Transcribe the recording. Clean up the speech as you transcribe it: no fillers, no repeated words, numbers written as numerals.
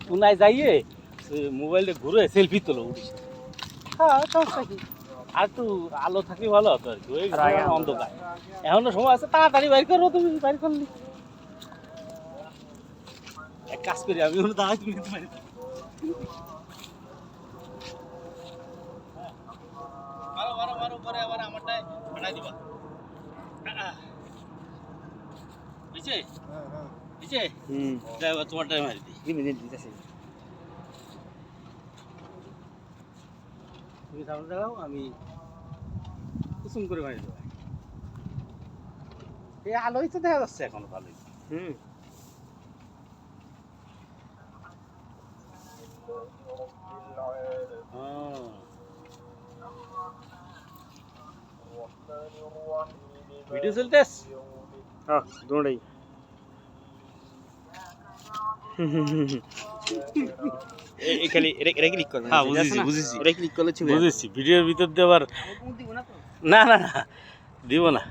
কোনায় যাইয়ে মোবাইলটা ঘুরে সেলফি তোলো উঠিস। হ্যাঁ সমস্যা কি, আর একটু আলো থাকলে ভালো হতো আর কি, ওই অন্ধকার। এখনো সময় আছে, তাড়াতাড়ি বাইর করবো, তুমি বাইর করলি। এক কাজ করি আমি ওখানে দাঁড়াই, তুমি কিন্তু বাইরে থাকো। মারো মারো মারো, পরে আবার আমারটায় ফাটাই দিবা। বুঝছে বুঝছে, তোমারটাই মারি দিই। তুমি সামনে দাঁড়াও, আমি কুসুম করে মারি দেবো। এই আলোই তো দেখা যাচ্ছে এখন ভালোই। ভিডিও চলতেস? হ্যাঁ দুটোই। এখানে এটা ক্লিক করবেন। হ্যাঁ বুঝেছি বুঝেছি এটা ক্লিক করলে ছবি বুঝেছি। ভিডিওর ভিতর দিয়ে আবার না না না দিব না।